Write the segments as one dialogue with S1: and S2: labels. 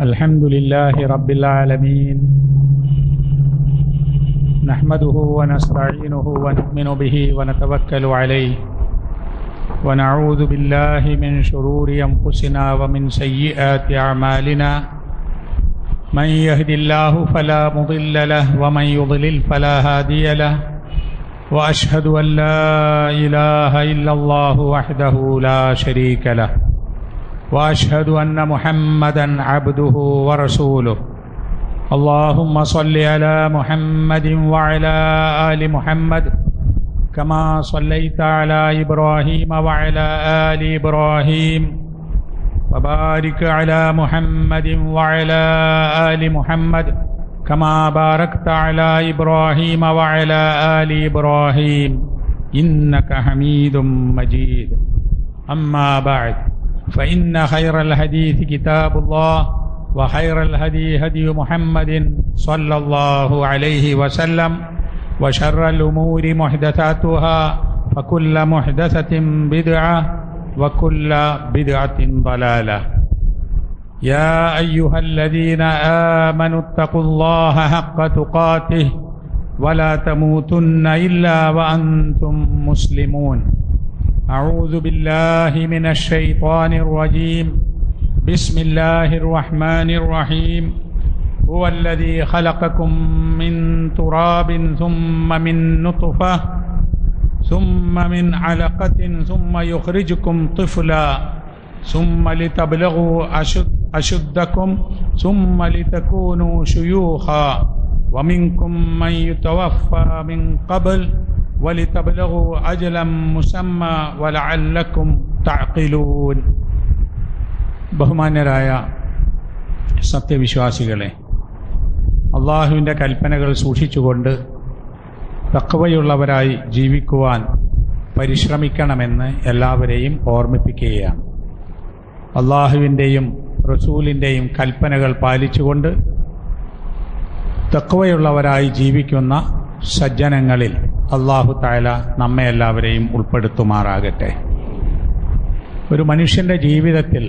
S1: الحمد لله رب العالمين نحمده ونستعينه ونؤمن به ونتوكل عليه ونعوذ بالله من شرور أنفسنا ومن سيئات أعمالنا من يهد الله فلا مضل له ومن يضلل فلا هادي له وأشهد أن لا إله إلا الله وحده لا شريك له وأشهد أن محمدًا عبده ورسوله اللهم صل على محمد وعلى آل محمد كما صليت على إبراهيم وعلى آل إبراهيم وبارك على محمد وعلى آل محمد كما باركت على إبراهيم وعلى آل إبراهيم إنك حميد مجيد أما بعد فإن خير الحديث كتاب الله وخير الهدي هدي محمد صلى الله عليه وسلم وشر الأمور محدثاتها فكل محدثة بدعة وكل بدعة ضلالة يا أيها الذين آمنوا اتقوا الله حق تقاته ولا تموتن إلا وأنتم مسلمون أعوذ بالله من الشيطان الرجيم بسم الله الرحمن الرحيم هو الذي خلقكم من تراب ثم من نطفة ثم من علقة ثم يخرجكم طفلا ثم لتبلغوا أشدكم ثم لتكونوا شيوخا ومنكم من يتوفى من قبل ولتبلغوا أجلا مسمى ولعلكم تعقلون ബഹുമാന്യരായ സത്യവിശ്വാസികളെ, അള്ളാഹുവിൻ്റെ കൽപ്പനകൾ സൂക്ഷിച്ചുകൊണ്ട് തഖ്വയുള്ളവരായി ജീവിക്കുവാൻ പരിശ്രമിക്കണമെന്ന് എല്ലാവരെയും ഓർമ്മിപ്പിക്കുകയാണ്. അള്ളാഹുവിൻ്റെയും റസൂലിൻ്റെയും കൽപ്പനകൾ പാലിച്ചുകൊണ്ട് തഖ്വയുള്ളവരായി ജീവിക്കുന്ന സജ്ജനങ്ങളിൽ അല്ലാഹു തആല നമ്മെ എല്ലാവരെയും ഉൾപ്പെടുത്തുമാറാകട്ടെ. ഒരു മനുഷ്യൻ്റെ ജീവിതത്തിൽ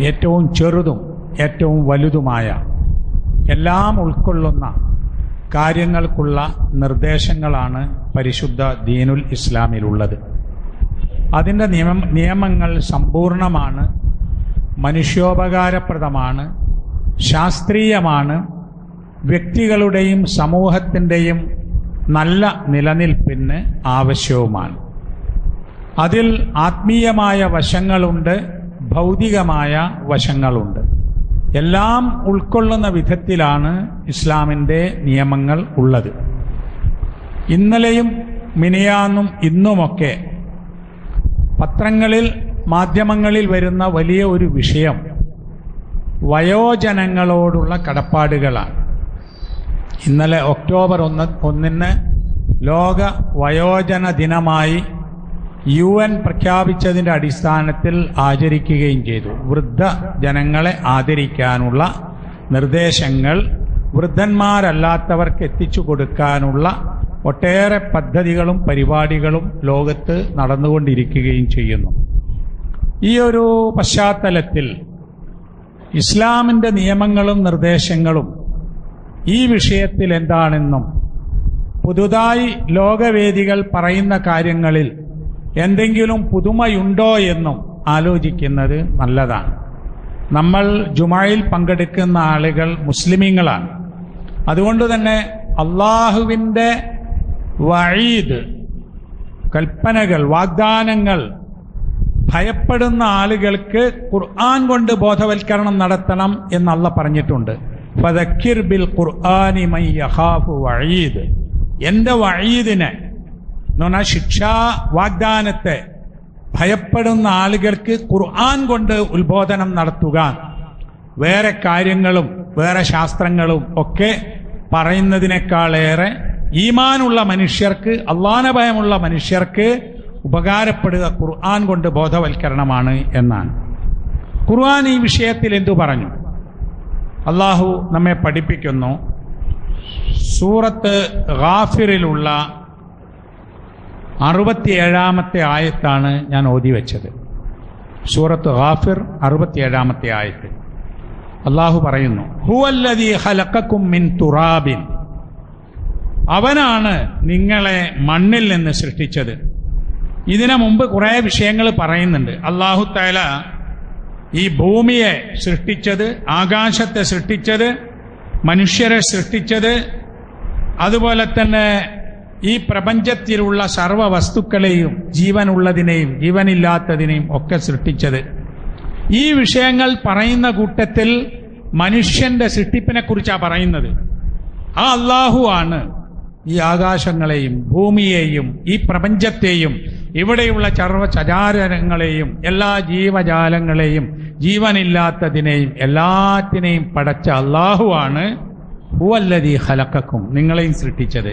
S1: ഏറ്റവും ചെറുതും ഏറ്റവും വലുതുമായ എല്ലാം ഉൾക്കൊള്ളുന്ന കാര്യങ്ങൾക്കുള്ള നിർദ്ദേശങ്ങളാണ് പരിശുദ്ധ ദീനുൽ ഇസ്ലാമിലുള്ളത്. അതിൻ്റെ നിയമങ്ങൾ സമ്പൂർണമാണ്, മനുഷ്യോപകാരപ്രദമാണ്, ശാസ്ത്രീയമാണ്, വ്യക്തികളുടെയും സമൂഹത്തിൻ്റെയും നല്ല നിലനിൽപ്പിന് ആവശ്യവുമാണ്. അതിൽ ആത്മീയമായ വശങ്ങളുണ്ട്, ഭൗതികമായ വശങ്ങളുണ്ട്. എല്ലാം ഉൾക്കൊള്ളുന്ന വിധത്തിലാണ് ഇസ്ലാമിൻ്റെ നിയമങ്ങൾ ഉള്ളത്. ഇന്നലെയും മിനിയാന്നും ഇന്നുമൊക്കെ പത്രങ്ങളിൽ മാധ്യമങ്ങളിൽ വരുന്ന വലിയ ഒരു വിഷയം വയോജനങ്ങളോടുള്ള കടപ്പാടുകളാണ്. ഇന്നലെ ഒക്ടോബർ 1 ലോക വയോജന ദിനമായി UN പ്രഖ്യാപിച്ചതിൻ്റെ അടിസ്ഥാനത്തിൽ ആചരിക്കുകയും ചെയ്തു. വൃദ്ധ ജനങ്ങളെ ആദരിക്കാനുള്ള നിർദ്ദേശങ്ങൾ വൃദ്ധന്മാരല്ലാത്തവർക്ക് എത്തിച്ചു കൊടുക്കാനുള്ള ഒട്ടേറെ പദ്ധതികളും പരിപാടികളും ലോകത്ത് നടന്നുകൊണ്ടിരിക്കുകയും ചെയ്യുന്നു. ഈ ഒരു പശ്ചാത്തലത്തിൽ ഇസ്ലാമിൻ്റെ നിയമങ്ങളും നിർദ്ദേശങ്ങളും ഈ വിഷയത്തിൽ എന്താണെന്നും പുതുതായി ലോകവേദികൾ പറയുന്ന കാര്യങ്ങളിൽ എന്തെങ്കിലും പുതുമയുണ്ടോ എന്നും ആലോചിക്കുന്നത് നല്ലതാണ്. നമ്മൾ ജുമായിൽ പങ്കെടുക്കുന്ന ആളുകൾ മുസ്ലിമീങ്ങളാണ്. അതുകൊണ്ട് തന്നെ അള്ളാഹുവിൻ്റെ വഈദ്, കൽപ്പനകൾ, വാഗ്ദാനങ്ങൾ ഭയപ്പെടുന്ന ആളുകൾക്ക് ഖുർആൻ കൊണ്ട് ബോധവൽക്കരണം നടത്തണം എന്ന് അല്ലാഹ് പറഞ്ഞിട്ടുണ്ട്. ഫദക്കിർ ബിൽ ഖുർആനി മൻ യഖാഫു വഈദ്. എൻ്റെ വഈദിനെ എന്ന് പറഞ്ഞാൽ ശിക്ഷാ വാഗ്ദാനത്തെ ഭയപ്പെടുന്ന ആളുകൾക്ക് ഖുർആൻ കൊണ്ട് ഉത്ബോധനം നടത്തുക. വേറെ കാര്യങ്ങളും വേറെ ശാസ്ത്രങ്ങളും ഒക്കെ പറയുന്നതിനേക്കാളേറെ ഈമാനുള്ള മനുഷ്യർക്ക്, അള്ളാഹുവിനെ ഭയമുള്ള മനുഷ്യർക്ക് ഉപകാരപ്പെടുക ഖുർആൻ കൊണ്ട് ബോധവൽക്കരണമാണ് എന്നാണ്. ഖുർആൻ ഈ വിഷയത്തിൽ എന്തു പറഞ്ഞു? അള്ളാഹു നമ്മെ പഠിപ്പിക്കുന്നു. സൂറത്ത് ഗാഫിറിലുള്ള 67-ാമത്തെ ആയത്താണ് ഞാൻ ഓതി വെച്ചത്. സൂറത്ത് ഗാഫിർ 67-ാമത്തെ ആയത്ത്. അള്ളാഹു പറയുന്നു, ഹുവല്ലദീ ഖലഖക്കും മിൻ തുറാബിൻ, അവനാണ് നിങ്ങളെ മണ്ണിൽ നിന്ന് സൃഷ്ടിച്ചത്. ഇതിനു മുമ്പ് കുറെ വിഷയങ്ങൾ പറയുന്നുണ്ട്. അല്ലാഹു തആല ഈ ഭൂമിയെ സൃഷ്ടിച്ചത്, ആകാശത്തെ സൃഷ്ടിച്ചത്, മനുഷ്യരെ സൃഷ്ടിച്ചത്, അതുപോലെ തന്നെ ഈ പ്രപഞ്ചത്തിലുള്ള സർവ്വ വസ്തുക്കളെയും, ജീവനുള്ളതിനെയും ജീവനില്ലാത്തതിനെയും ഒക്കെ സൃഷ്ടിച്ചത്. ഈ വിഷയങ്ങൾ പറയുന്ന കൂട്ടത്തിൽ മനുഷ്യന്റെ സൃഷ്ടിപ്പിനെ കുറിച്ചാണ് പറയുന്നത്. ആ അല്ലാഹു ആണ് ഈ ആകാശങ്ങളെയും ഭൂമിയെയും ഈ പ്രപഞ്ചത്തെയും ഇവിടെയുള്ള സർവ്വചരാചരങ്ങളെയും എല്ലാ ജീവജാലങ്ങളെയും ജീവനില്ലാത്തതിനെയും എല്ലാത്തിനെയും പടച്ച അല്ലാഹു ആണ് ഹുവല്ലദീ ഖലഖക്കും, നിങ്ങളെയും സൃഷ്ടിച്ചത്.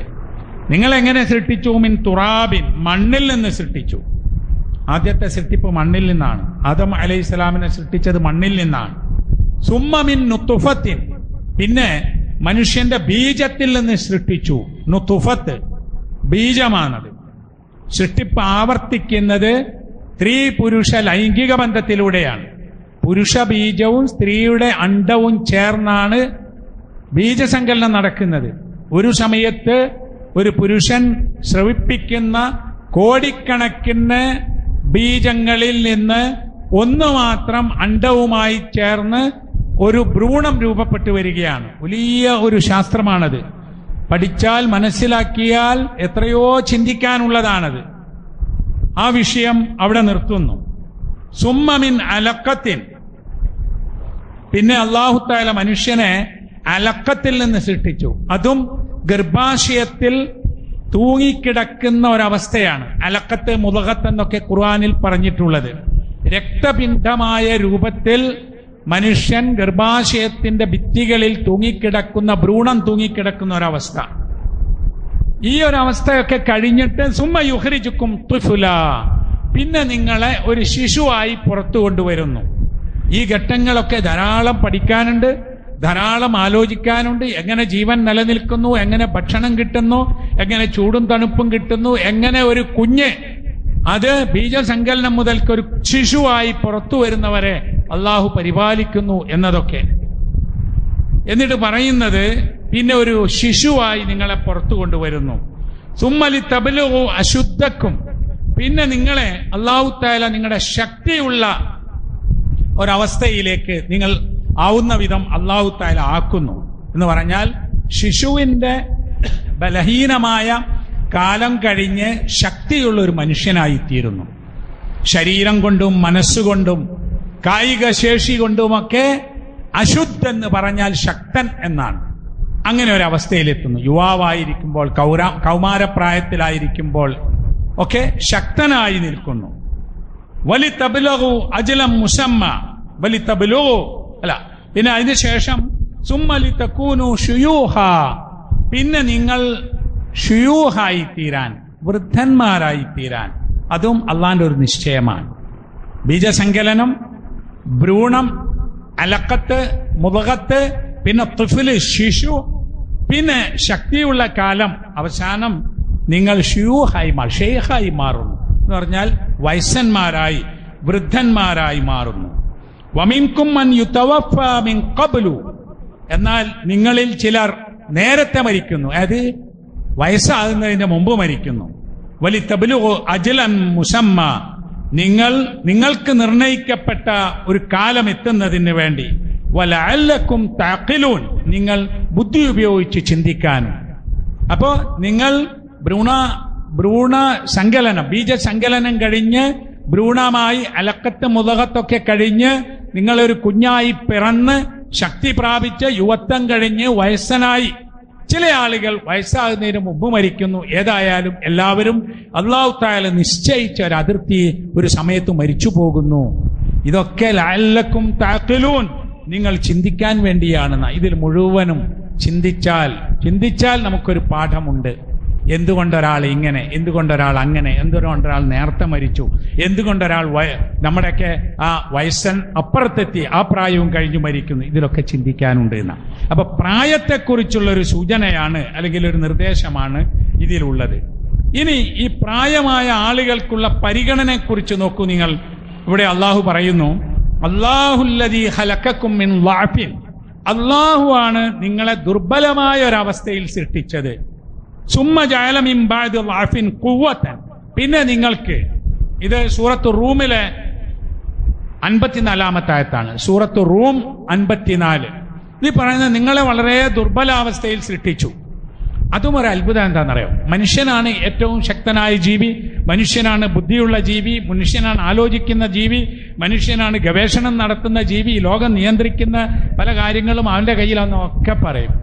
S1: നിങ്ങളെങ്ങനെ സൃഷ്ടിച്ചു? മിൻ തുറാബിൻ, മണ്ണിൽ നിന്ന് സൃഷ്ടിച്ചു. ആദ്യത്തെ സൃഷ്ടിപ്പ് മണ്ണിൽ നിന്നാണ്. ആദം അലൈഹിസ്സലാമിനെ സൃഷ്ടിച്ചത് മണ്ണിൽ നിന്നാണ്. സുമ്മ മിൻ നുത്ഫത്തിൻ, പിന്നെ മനുഷ്യന്റെ ബീജത്തിൽ നിന്ന് സൃഷ്ടിച്ചു. നുത്ഫത്ത് ബീജമാണത്. സൃഷ്ടിപ്പ് ആവർത്തിക്കുന്നത് സ്ത്രീ പുരുഷ ലൈംഗിക ബന്ധത്തിലൂടെയാണ്. പുരുഷ ബീജവും സ്ത്രീയുടെ അണ്ഡവും ചേർന്നാണ് ബീജസങ്കലനം നടക്കുന്നത്. ഒരു സമയത്ത് ഒരു പുരുഷൻ സ്രവിപ്പിക്കുന്ന കോടിക്കണക്കിന് ബീജങ്ങളിൽ നിന്ന് ഒന്ന് മാത്രം അണ്ഡവുമായി ചേർന്ന് ഒരു ഭ്രൂണം രൂപപ്പെട്ടു വരികയാണ്. വലിയ ഒരു ശാസ്ത്രമാണത്. പഠിച്ചാൽ മനസ്സിലാക്കിയാൽ എത്രയോ ചിന്തിക്കാനുള്ളതാണത്. ആ വിഷയം അവിടെ നിർത്തുന്നു. സുമ്മ മിൻ അലക്കത്തിൻ, പിന്നെ അല്ലാഹു തആല മനുഷ്യനെ അലക്കത്തിൽ നിന്ന് സൃഷ്ടിച്ചു. അതും ഗർഭാശയത്തിൽ തൂങ്ങിക്കിടക്കുന്ന ഒരവസ്ഥയാണ്. അലക്കത്ത് മുളകത്ത് എന്നൊക്കെ ഖുർആനിൽ പറഞ്ഞിട്ടുള്ളത്. രക്തപിണ്ഡമായ രൂപത്തിൽ മനുഷ്യൻ ഗർഭാശയത്തിന്റെ ഭിത്തികളിൽ തൂങ്ങിക്കിടക്കുന്ന, ഭ്രൂണം തൂങ്ങിക്കിടക്കുന്ന ഒരവസ്ഥ. ഈ ഒരവസ്ഥയൊക്കെ കഴിഞ്ഞിട്ട് സുമ്മ യുഖ്രിജുക്കും തുഫ്ല, പിന്നെ നിങ്ങളെ ഒരു ശിശുവായി പുറത്തു കൊണ്ടുവരുന്നു. ഈ ഘട്ടങ്ങളൊക്കെ ധാരാളം പഠിക്കാനുണ്ട്, ധാരാളം ആലോചിക്കാനുണ്ട്. എങ്ങനെ ജീവൻ നിലനിൽക്കുന്നു, എങ്ങനെ ഭക്ഷണം കിട്ടുന്നു, എങ്ങനെ ചൂടും തണുപ്പും കിട്ടുന്നു, എങ്ങനെ ഒരു കുഞ്ഞ് അത് ബീജസങ്കലനം മുതൽക്ക് ഒരു ശിശുവായി പുറത്തു വരുന്നവരെ അള്ളാഹു പരിപാലിക്കുന്നു എന്നതൊക്കെ. എന്നിട്ട് പറയുന്നത് പിന്നെ ഒരു ശിശുവായി നിങ്ങളെ പുറത്തു കൊണ്ടുവരുന്നു. സുമ്മലി തബ്ലുഗു അശുദ്ധക്കും, പിന്നെ നിങ്ങളെ അല്ലാഹു തആല നിങ്ങളുടെ ശക്തിയുള്ള ഒരവസ്ഥയിലേക്ക് നിങ്ങൾ ആവുന്ന വിധം അല്ലാഹു തആല ആക്കുന്നു എന്ന് പറഞ്ഞാൽ, ശിശുവിന്റെ ബലഹീനമായ കാലം കഴിഞ്ഞ് ശക്തിയുള്ള ഒരു മനുഷ്യനായിത്തീരുന്നു. ശരീരം കൊണ്ടും മനസ്സുകൊണ്ടും കായിക ശേഷി കൊണ്ടുമൊക്കെ അശുദ്ധെന്ന് പറഞ്ഞാൽ ശക്തൻ എന്നാണ്. അങ്ങനെ ഒരു അവസ്ഥയിലെത്തുന്നു. യുവാവായിരിക്കുമ്പോൾ, കൗമാരപ്രായത്തിലായിരിക്കുമ്പോൾ ഒക്കെ ശക്തനായി നിൽക്കുന്നു. വലി തബ്ലഗു അജ്ലം മുസമ്മ, വലി തബ്ലഗു അല്ല, പിന്നെ അതിനുശേഷം സുമ്മലി തകൂനു ശുയൂഹ, പിന്നെ നിങ്ങൾ ഷുയൂഹായി തീരാൻ, വൃദ്ധന്മാരായി തീരാൻ. അതും അള്ളാന്റെ ഒരു നിശ്ചയമാണ്. ബീജസങ്കലനം, ഭ്രൂണം, അലക്കത്ത്, മുളകത്ത്, പിന്നെ തുഫില് ശിശു, പിന്നെ ശക്തിയുള്ള കാലം, അവസാനം നിങ്ങൾ ഷുയൂഹായി ഷെയ്ഖായി മാറുന്നു എന്ന് പറഞ്ഞാൽ വയസ്സന്മാരായി, വൃദ്ധന്മാരായി മാറുന്നു. വമിൻകും മൻ യുതവഫ മിൻ ഖബ്ലു, എന്നാൽ നിങ്ങളിൽ ചിലർ നേരത്തെ മരിക്കുന്നു, അതായത് വയസ്സാകുന്നതിന് മുമ്പ് മരിക്കുന്നു. വലി തബ്ലുഗു അജ്ലൻ മുസമ്മ, നിങ്ങൾക്ക് നിർണയിക്കപ്പെട്ട ഒരു കാലം എത്തുന്നതിന് വേണ്ടി. വലഅല്ലക്കും തഅഖിലൂൻ, നിങ്ങൾ ബുദ്ധി ഉപയോഗിച്ച് ചിന്തിക്കാനും. അപ്പോ നിങ്ങൾ ഭ്രൂണ സങ്കലനം, ബീജസങ്കലനം കഴിഞ്ഞ് ഭ്രൂണമായി അലക്കത്ത് മുളകത്തൊക്കെ കഴിഞ്ഞ് നിങ്ങളൊരു കുഞ്ഞായി പിറന്ന് ശക്തി പ്രാപിച്ച് യുവത്വം കഴിഞ്ഞ് വയസ്സനായി, ചില ആളുകൾ വയസ്സാകുന്നതിന് മുമ്പ് മരിക്കുന്നു. ഏതായാലും എല്ലാവരും അല്ലാഹു തആല നിശ്ചയിച്ച ഒരു അതിർത്തി ഒരു സമയത്ത് മരിച്ചു പോകുന്നു. ഇതൊക്കെ ലഅല്ലക്കും തഅഖിലൂൻ, നിങ്ങൾ ചിന്തിക്കാൻ വേണ്ടിയാണ്. ഇതിൽ മുഴുവനും ചിന്തിച്ചാൽ നമുക്കൊരു പാഠമുണ്ട്. എന്തുകൊണ്ടൊരാൾ ഇങ്ങനെ, എന്തുകൊണ്ടൊരാൾ അങ്ങനെ, എന്തുകൊണ്ടൊരാൾ നേരത്തെ മരിച്ചു, എന്തുകൊണ്ടൊരാൾ നമ്മുടെയൊക്കെ ആ വയസ്സൻ അപ്പുറത്തെത്തി ആ പ്രായവും കഴിഞ്ഞു മരിക്കുന്നു. ഇതിലൊക്കെ ചിന്തിക്കാനുണ്ട് എന്നാണ്. അപ്പൊ പ്രായത്തെക്കുറിച്ചുള്ള ഒരു സൂചനയാണ്, അല്ലെങ്കിൽ ഒരു നിർദ്ദേശമാണ് ഇതിലുള്ളത്. ഇനി ഈ പ്രായമായ ആളുകൾക്കുള്ള പരിഗണനയെക്കുറിച്ച് നോക്കൂ നിങ്ങൾ. ഇവിടെ അള്ളാഹു പറയുന്നു, അല്ലാഹുല്ലദീ ഖലഖക്കും മിൻ ളഅഫിൻ, അള്ളാഹു ആണ് നിങ്ങളെ ദുർബലമായ ഒരവസ്ഥയിൽ സൃഷ്ടിച്ചത്. സുമ്മ ജഅല മിൻ ബഅദി ളഅഫിൻ ഖുവ്വതൻ, പിന്നെ നിങ്ങൾക്ക്, ഇത് സൂറത്തു റൂമിലെ 54-ാമത്തെ ആയത്താണ്. സൂറത്തു റൂം 54. ഇത് പറയുന്നത് നിങ്ങളെ വളരെ ദുർബലാവസ്ഥയിൽ സൃഷ്ടിച്ചു. അതും ഒരു അത്ഭുതം എന്താണെന്നറിയോ? മനുഷ്യനാണ് ഏറ്റവും ശക്തനായ ജീവി, മനുഷ്യനാണ് ബുദ്ധിയുള്ള ജീവി, മനുഷ്യനാണ് ആലോചിക്കുന്ന ജീവി, മനുഷ്യനാണ് ഗവേഷണം നടത്തുന്ന ജീവി, ലോകം നിയന്ത്രിക്കുന്ന പല കാര്യങ്ങളും അവന്റെ കയ്യിലാണെന്നൊക്കെ പറയും.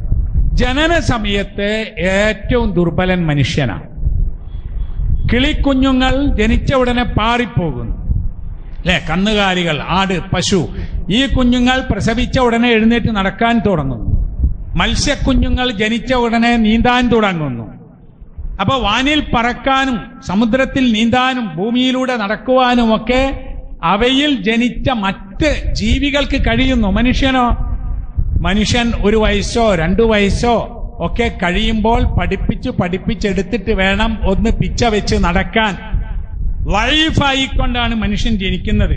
S1: ജനന സമയത്ത് ഏറ്റവും ദുർബലൻ മനുഷ്യനാണ്. കിളിക്കുഞ്ഞുങ്ങൾ ജനിച്ച ഉടനെ പാറിപ്പോകുന്നു, അല്ലെ? കന്നുകാലികൾ, ആട്, പശു, ഈ കുഞ്ഞുങ്ങൾ പ്രസവിച്ച ഉടനെ എഴുന്നേറ്റ് നടക്കാൻ തുടങ്ങുന്നു. മത്സ്യക്കുഞ്ഞുങ്ങൾ ജനിച്ച ഉടനെ നീന്താൻ തുടങ്ങുന്നു. അപ്പൊ വാനിൽ പറക്കാനും സമുദ്രത്തിൽ നീന്താനും ഭൂമിയിലൂടെ നടക്കുവാനും ഒക്കെ അവയിൽ ജനിച്ച മറ്റ് ജീവികൾക്ക് കഴിയുന്നു. മനുഷ്യൻ 1 വയസ്സോ 2 വയസ്സോ ഒക്കെ കഴിയുമ്പോൾ പഠിപ്പിച്ചെടുത്തിട്ട് വേണം ഒന്ന് പിച്ച വെച്ച് നടക്കാൻ. ലൈഫായിക്കൊണ്ടാണ് മനുഷ്യൻ ജനിക്കുന്നത്.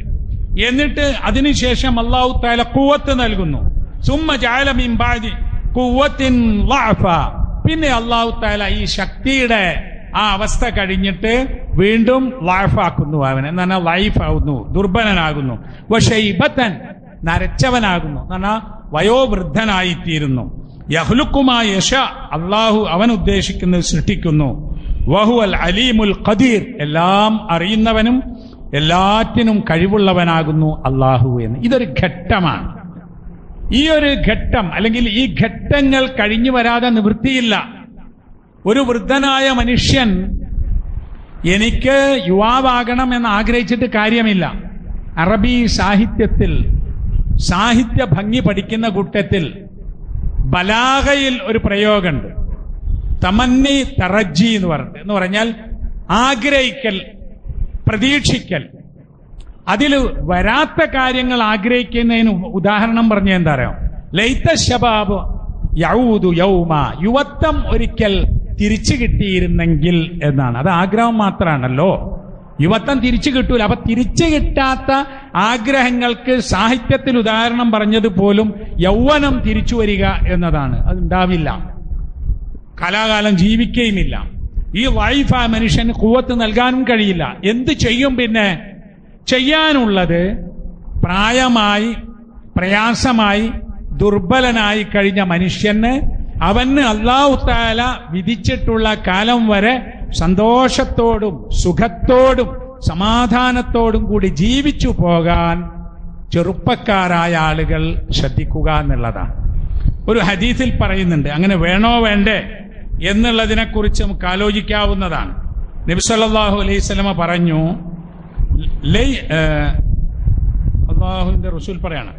S1: എന്നിട്ട് അതിനുശേഷം അല്ലാഹു തആല ഖുവത്ത് നൽകുന്നു. സുമ്മ ജഅല മിൻ ബഅദി ഖുവത്തിൻ ളഅഫ, പിന്നെ അല്ലാഹു തആല ഈ ശക്തിയുടെ ആ അവസ്ഥ കഴിഞ്ഞിട്ട് വീണ്ടും ലഅഫാക്കുന്നു, അവനെ എന്ന് പറഞ്ഞാൽ ലൈഫാകുന്നു, ദുർബലനാകുന്നു. വശൈബതൻ, നരച്ചവനാകുന്നു, എന്ന് പറഞ്ഞാൽ വയോവൃദ്ധനായിത്തീരുന്നു. യഖ്ലുഖു മാ യശാ, അല്ലാഹു അവൻ ഉദ്ദേശിക്കുന്നത് സൃഷ്ടിക്കുന്നു. വഹുവൽ അലീമുൽ ഖദീർ, എല്ലാം അറിയുന്നവനും എല്ലാറ്റിനും കഴിവുള്ളവനാകുന്നു അല്ലാഹു എന്ന്. ഇതൊരു ഘട്ടമാണ്. ഈ ഒരു ഘട്ടം അല്ലെങ്കിൽ ഈ ഘട്ടങ്ങൾ കഴിഞ്ഞു വരാതെ നിവൃത്തിയില്ല. ഒരു വൃദ്ധനായ മനുഷ്യൻ എനിക്ക് യുവാവാകണം എന്ന് ആഗ്രഹിച്ചിട്ട് കാര്യമില്ല. അറബി സാഹിത്യത്തിൽ സാഹിത്യ ഭംഗി പഠിക്കുന്ന കൂട്ടത്തിൽ ബലാഗയിൽ ഒരു പ്രയോഗമുണ്ട്, തമന്നി തറജ്ജി എന്ന് പറഞ്ഞാൽ ആഗ്രഹിക്കൽ, പ്രതീക്ഷിക്കൽ. അതിൽ വരാത്ത കാര്യങ്ങൾ ആഗ്രഹിക്കുന്നതിന് ഉദാഹരണം പറഞ്ഞ എന്താ അറിയാം? ലൈത ശബാബ് യഊദു യൗമ, യുവത്വം ഒരിക്കൽ തിരിച്ചു കിട്ടിയിരുന്നെങ്കിൽ എന്നാണ്. അത് ആഗ്രഹം മാത്രമാണല്ലോ, യുവത്വം തിരിച്ചു കിട്ടൂല. അപ്പൊ തിരിച്ചു കിട്ടാത്ത ആഗ്രഹങ്ങൾക്ക് സാഹിത്യത്തിൽ ഉദാഹരണം പറഞ്ഞത് പോലും യൗവനം തിരിച്ചു വരിക എന്നതാണ്. അതുണ്ടാവില്ല, കലാകാലം ജീവിക്കുകയുമില്ല. ഈ ലൈഫായ മനുഷ്യന് ഖുവത്ത് നൽകാനും കഴിയില്ല. എന്ത് ചെയ്യും? പിന്നെ ചെയ്യാനുള്ളത് പ്രായമായി പ്രയാസമായി ദുർബലനായി കഴിഞ്ഞ മനുഷ്യന് അവന് അല്ലാഹു തആല വിധിച്ചിട്ടുള്ള കാലം വരെ സന്തോഷത്തോടും സുഖത്തോടും സമാധാനത്തോടും കൂടി ജീവിച്ചു പോകാൻ ചെറുപ്പക്കാരായ ആളുകൾ ശ്രദ്ധിക്കുക എന്നുള്ളതാണ്. ഒരു ഹദീസിൽ പറയുന്നുണ്ട്, അങ്ങനെ വേണോ വേണ്ടേ എന്നുള്ളതിനെക്കുറിച്ച് നമുക്ക് ആലോചിക്കാവുന്നതാണ്. നബി സല്ലല്ലാഹു അലൈഹി വസല്ലമ പറഞ്ഞു, അല്ലാഹുവിന്റെ റസൂൽ പറയാണ്,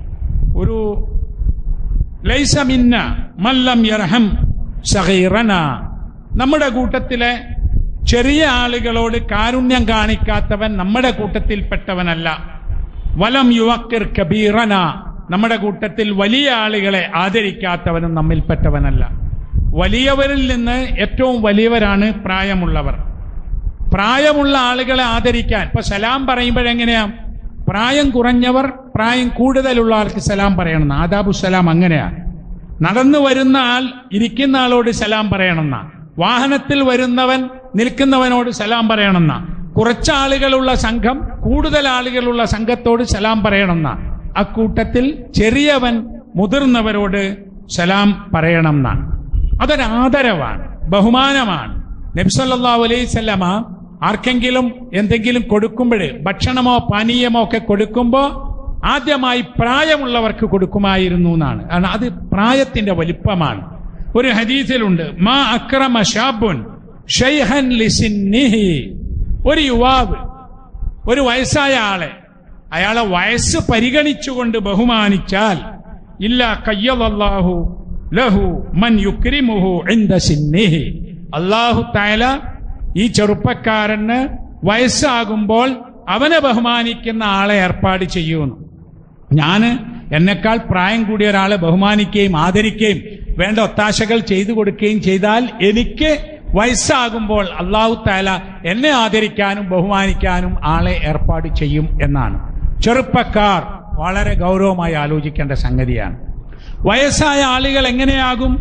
S1: ഒരു ലൈസ മിന്ന മല്ലം യർഹം സഗീറന, നമ്മുടെ കൂട്ടത്തിലെ ചെറിയ ആളുകളോട് കാരുണ്യം കാണിക്കാത്തവൻ നമ്മുടെ കൂട്ടത്തിൽപ്പെട്ടവനല്ല. വലം യുവക്കിർ കബീറന, നമ്മുടെ കൂട്ടത്തിൽ വലിയ ആളുകളെ ആദരിക്കാത്തവനും നമ്മിൽപ്പെട്ടവനല്ല. വലിയവരിൽ നിന്ന് ഏറ്റവും വലിയവരാണ് പ്രായമുള്ളവർ. പ്രായമുള്ള ആളുകളെ ആദരിക്കാൻ ഇപ്പൊ സലാം പറയുമ്പോഴെങ്ങനെയാ? പ്രായം കുറഞ്ഞവർ പ്രായം കൂടുതലുള്ള ആൾക്ക് സലാം പറയണം. ആദാബു സലാം അങ്ങനെയാ. നടന്നു വരുന്ന ആൾ ഇരിക്കുന്ന ആളോട് സലാം പറയണമെന്ന, വാഹനത്തിൽ വരുന്നവൻ നിൽക്കുന്നവനോട് സലാം പറയണമെന്ന, കുറച്ചാളുകളുള്ള സംഘം കൂടുതൽ ആളുകളുള്ള സംഘത്തോട് സലാം പറയണമെന്ന, അക്കൂട്ടത്തിൽ ചെറിയവൻ മുതിർന്നവരോട് സലാം പറയണമെന്നാണ്. അതൊരാദരവാണ്, ബഹുമാനമാണ്. നബി സല്ലല്ലാഹു അലൈഹി വസല്ലമ ആർക്കെങ്കിലും എന്തെങ്കിലും കൊടുക്കുമ്പോൾ, ഭക്ഷണമോ പാനീയമോ ഒക്കെ കൊടുക്കുമ്പോൾ ആദ്യമായി പ്രായമുള്ളവർക്ക് കൊടുക്കുമായിരുന്നു എന്നാണ്. കാരണം അത് പ്രായത്തിന്റെ വലിപ്പമാണ്. ഒരു ഹദീസിലുണ്ട്, മാ അക്രമ ശാബുൻ ശൈഖൻ ലിസിന്നിഹി, ഒരു യുവാവ് ഒരു വയസ്സായ ആളെ അയാളെ വയസ്സ് പരിഗണിച്ചുകൊണ്ട് ബഹുമാനിച്ചാൽ ഇല്ല ഖയ്യദല്ലാഹു ലഹു മൻ യുക്രിമുഹു ഇൻദ സിന്നിഹി, അല്ലാഹു തആല ഈ ചെറുപ്പക്കാരന് വയസ്സാകുമ്പോൾ അവനെ ബഹുമാനിക്കുന്ന ആളെ ഏർപ്പാട് ചെയ്യുന്നു. ഞാന് എന്നെക്കാൾ പ്രായം കൂടിയ ഒരാളെ ബഹുമാനിക്കുകയും ആദരിക്കുകയും വേണ്ട ഒത്താശകൾ ചെയ്തു കൊടുക്കുകയും ചെയ്താൽ എനിക്ക് വയസ്സാകുമ്പോൾ അല്ലാഹു തആല എന്നെ ആദരിക്കാനും ബഹുമാനിക്കാനും ആളെ ഏർപ്പാട് ചെയ്യും എന്നാണ്. ചെറുപ്പക്കാർ വളരെ ഗൗരവമായി ആലോചിക്കേണ്ട സംഗതിയാണ്. വയസ്സായ ആളുകൾ എങ്ങനെയാകും?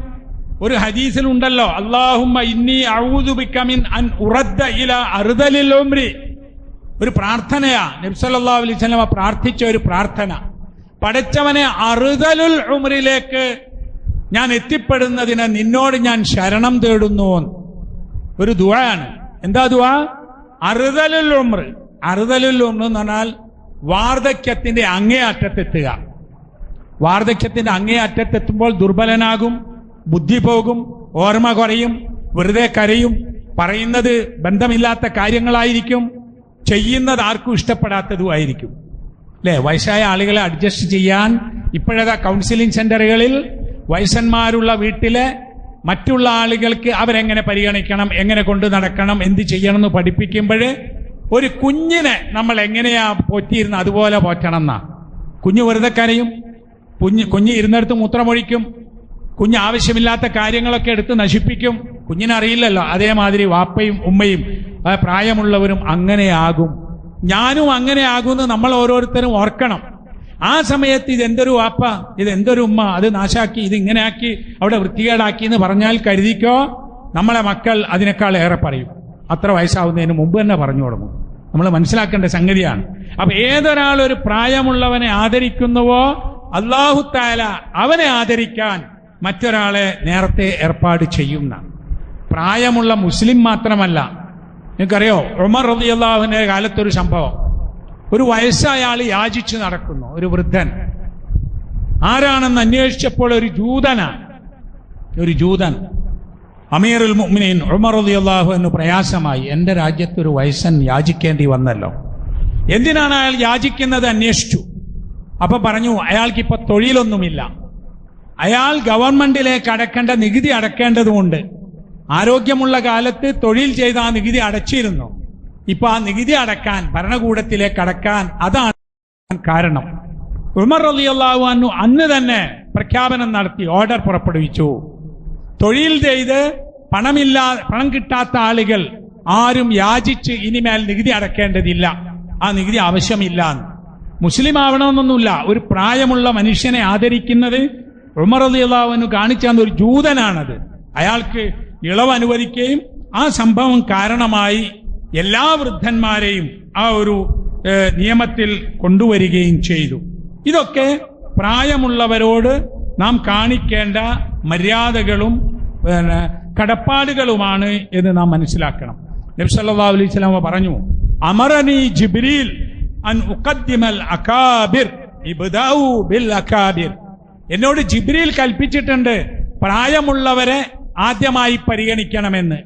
S1: ഒരു ഹദീസിലുണ്ടല്ലോ, അല്ലാഹുമ്മ ഇന്നി അഊദു ബിക മിൻ അൻ ഉറദ്ദ ഇലാ അർദലിൽ ഉംരി. ഒരു പ്രാർത്ഥനയാ നബി സല്ലല്ലാഹു അലൈഹി വസല്ലം പ്രാർത്ഥിച്ച ഒരു പ്രാർത്ഥന. പടച്ചവനെ, അർദലുൽ ഉംറിലേക്ക് ഞാൻ എത്തിപ്പെടുന്നതിന് നിന്നോട് ഞാൻ ശരണം തേടുന്നു. ഒരു ദുആയാണ്. എന്താ ദുആ? അർദലുൽ ഉംർ. അർദലുൽ ഉംർ എന്ന് പറഞ്ഞാൽ വാർദ്ധക്യത്തിന്റെ അങ്ങേയറ്റത്തെത്തുക. വാർദ്ധക്യത്തിന്റെ അങ്ങേയറ്റത്തെത്തുമ്പോൾ ദുർബലനാകും, ബുദ്ധി പോകും, ഓർമ്മ കുറയും, വെറുതെ കരയും, പറയുന്നത് ബന്ധമില്ലാത്ത കാര്യങ്ങളായിരിക്കും, ചെയ്യുന്നത് ആർക്കും ഇഷ്ടപ്പെടാത്തതുമായിരിക്കും. അല്ലെ? വയസ്സായ ആളുകളെ അഡ്ജസ്റ്റ് ചെയ്യാൻ ഇപ്പോഴത്തെ കൗൺസിലിംഗ് സെന്ററുകളിൽ വയസ്സന്മാരുള്ള വീട്ടിലെ മറ്റുള്ള ആളുകൾക്ക് അവരെങ്ങനെ പരിഗണിക്കണം, എങ്ങനെ കൊണ്ടു നടക്കണം, എന്ത് ചെയ്യണം എന്ന് പഠിപ്പിക്കുമ്പോൾ ഒരു കുഞ്ഞിനെ നമ്മൾ എങ്ങനെയാ പോറ്റിയിരുന്ന അതുപോലെ പോറ്റണം എന്നാ. കുഞ്ഞ് വെറുതെ കരയും, കുഞ്ഞ് ഇരുന്നിടത്ത് മൂത്രമൊഴിക്കും, കുഞ്ഞ് ആവശ്യമില്ലാത്ത കാര്യങ്ങളൊക്കെ എടുത്ത് നശിപ്പിക്കും. കുഞ്ഞിനറിയില്ലല്ലോ. അതേമാതിരി വാപ്പയും ഉമ്മയും പ്രായമുള്ളവരും അങ്ങനെയാകും. ഞാനും അങ്ങനെയാകുമെന്ന് നമ്മൾ ഓരോരുത്തരും ഓർക്കണം. ആ സമയത്ത് ഇതെന്തൊരു വാപ്പ, ഇതെന്തൊരു ഉമ്മ, അത് നാശാക്കി, ഇത് ഇങ്ങനെയാക്കി, അവിടെ വൃത്തികേടാക്കി എന്ന് പറഞ്ഞാൽ കരുതിക്കോ, നമ്മളെ മക്കൾ അതിനേക്കാൾ ഏറെ പറയും. അത്ര വയസ്സാവുന്നതിന് മുമ്പ് തന്നെ പറഞ്ഞു തുടങ്ങും. നമ്മൾ മനസ്സിലാക്കേണ്ട സംഗതിയാണ്. അപ്പൊ ഏതൊരാൾ ഒരു പ്രായമുള്ളവനെ ആദരിക്കുന്നുവോ അല്ലാഹു തആല അവനെ ആദരിക്കാൻ മറ്റൊരാളെ നേരത്തെ ഏർപ്പാട് ചെയ്യുന്ന. പ്രായമുള്ള മുസ്ലിം മാത്രമല്ല, നിങ്ങൾക്കറിയോ ഉമർ റളിയല്ലാഹുവിന്റെ കാലത്തൊരു സംഭവം. ഒരു വയസ്സായ ആൾ യാചിച്ചു നടക്കുന്നു, ഒരു വൃദ്ധൻ. ആരാണെന്ന് അന്വേഷിച്ചപ്പോൾ ഒരു ജൂതൻ. അമീറുൽ മുഅ്മിനീൻ ഉമർ റളിയല്ലാഹു അൻഹു പ്രയാസമായി, എന്റെ രാജ്യത്ത് ഒരു വയസ്സൻ യാചിക്കേണ്ടി വന്നല്ലോ, എന്തിനാണ് അയാൾ യാചിക്കുന്നത് അന്വേഷിച്ചു. അപ്പൊ പറഞ്ഞു, അയാൾക്കിപ്പോ തൊഴിലൊന്നുമില്ല, അയാൾ ഗവൺമെന്റിലേക്ക് അടക്കേണ്ട നികുതി അടക്കേണ്ടതുകൊണ്ട്. ആരോഗ്യമുള്ള കാലത്ത് തൊഴിൽ ചെയ്ത് ആ നികുതി അടച്ചിരുന്നു. ഇപ്പൊ ആ നികുതി അടക്കാൻ, ഭരണകൂടത്തിലേക്ക് അടക്കാൻ, അതാണ് കാരണം. ഉമർ റളിയല്ലാഹു അൻഹു അന്ന് തന്നെ പ്രഖ്യാപനം നടത്തി, ഓർഡർ പുറപ്പെടുവിച്ചു. തൊഴിൽ ചെയ്ത് പണം കിട്ടാത്ത ആളുകൾ ആരും യാചിച്ച് ഇനിമേൽ നികുതി അടക്കേണ്ടതില്ല, ആ നികുതി ആവശ്യമില്ല. മുസ്ലിം ആവണമെന്നൊന്നുമില്ല, ഒരു പ്രായമുള്ള മനുഷ്യനെ ആദരിക്കുന്നത് ഉമർ റളിയല്ലാഹു അൻഹു കാണിച്ച ഒരു ജൂതനാണത്. അയാൾക്ക് ഇളവ് അനുവദിക്കുകയും ആ സംഭവം കാരണമായി എല്ലാ വൃദ്ധന്മാരെയും ആ ഒരു നിയമത്തിൽ കൊണ്ടുവരികയും ചെയ്തു. ഇതൊക്കെ പ്രായമുള്ളവരോട് നാം കാണിക്കേണ്ട മര്യാദകളും കടപ്പാടുകളുമാണ് എന്ന് നാം മനസ്സിലാക്കണം. നബി സല്ലല്ലാഹു അലൈഹി വസല്ലം പറഞ്ഞു, അമറനി ജിബ്രീൽ അൻ ഉഖദ്ദിമൽ അകാബിർ ഇബ്ദഉ ബിൽ അകാബിർ. എന്നോട് ജിബ്രീൽ കൽപ്പിച്ചിട്ടുണ്ട് പ്രായമുള്ളവരെ ആദ്യമായി പരിഗണിക്കണമെന്ന്.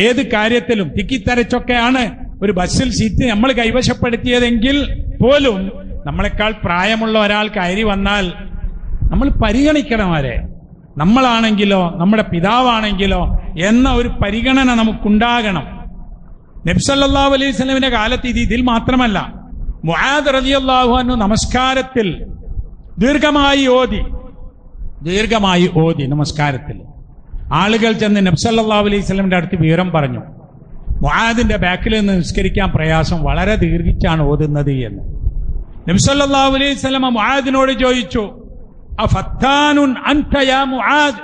S1: ഏത് കാര്യത്തിലും തിക്കിത്തരച്ചൊക്കെയാണ് ഒരു ബസ്സിൽ സീറ്റ് നമ്മൾ കൈവശപ്പെടുത്തിയതെങ്കിൽ പോലും നമ്മളെക്കാൾ പ്രായമുള്ള ഒരാൾ കയറി വന്നാൽ നമ്മൾ പരിഗണിക്കണം. അവരെ നമ്മളാണെങ്കിലോ നമ്മുടെ പിതാവാണെങ്കിലോ എന്ന ഒരു പരിഗണന നമുക്കുണ്ടാകണം. നബി സല്ലല്ലാഹു അലൈഹി വസല്ലമിന്റെ കാലത്ത് ഇതിൽ മാത്രമല്ല. മുആദ് റളിയല്ലാഹു അൻഹു നമസ്കാരത്തിൽ ദീർഘമായി ഓതി നമസ്കാരത്തിൽ ആളുകൾ ചെന്ന് നബി സല്ലല്ലാഹു അലൈഹി വസല്ലമിന്റെ അടുത്ത് വിവരം പറഞ്ഞു, മുആദിന്റെ ബാക്കിൽ നിന്ന് നിസ്കരിക്കാൻ പ്രയാസം, വളരെ ദീർഘിച്ചാണ് ഓതുന്നത് എന്ന്. നബി സല്ലല്ലാഹു അലൈഹി വസല്ലം മുആദിനോട് ചോദിച്ചു, അഫത്താനുൻ അൻത യാ മുആദ്,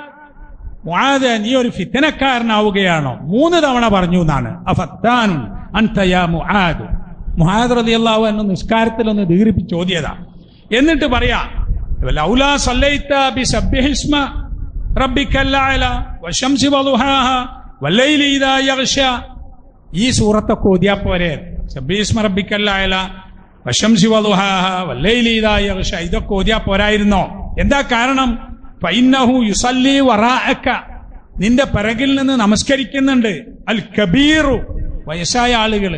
S1: മുആദ് നീ ഒരു ഫിത്നക്കാരനാവുകയാണോ? 3 തവണ പറഞ്ഞു എന്നാണ്. അഫത്താനുൻ അൻത യാ മുആദ്. മുആദ് റളിയല്ലാഹു അൻഹു നിസ്കാരത്തിൽ ഒന്ന് ദീർഘിപ്പിച്ച് ഓതിയതാ. എന്നിട്ട് പറയാ, ലൗലാ സല്ലൈത ബിസബ്ബിഹിസ്മ റബ്ബിക്കൽ അഅല വശംസി വളുഹാഹ വല്ലൈലി ഇദാ യഗ്ശ. ഈ സൂറത്തൊക്കെ ഓതിയാ പോരെ? സബ്ബിഹിസ്മ റബ്ബിക്കൽ അഅല വശംസി വളുഹാഹ വല്ലൈലി ഇദാ യഗ്ശ ഇതൊക്കെ ഓതിയാ പോരായിരുന്നോ? എന്താ കാരണം? ഫഇന്നഹു യുസല്ലി വറാഅക, നിന്റെ പിറകിൽ നിന്ന് നമസ്കരിക്കുന്നുണ്ട്. അൽ കബീറു, വയസ്സായ ആളുകൾ,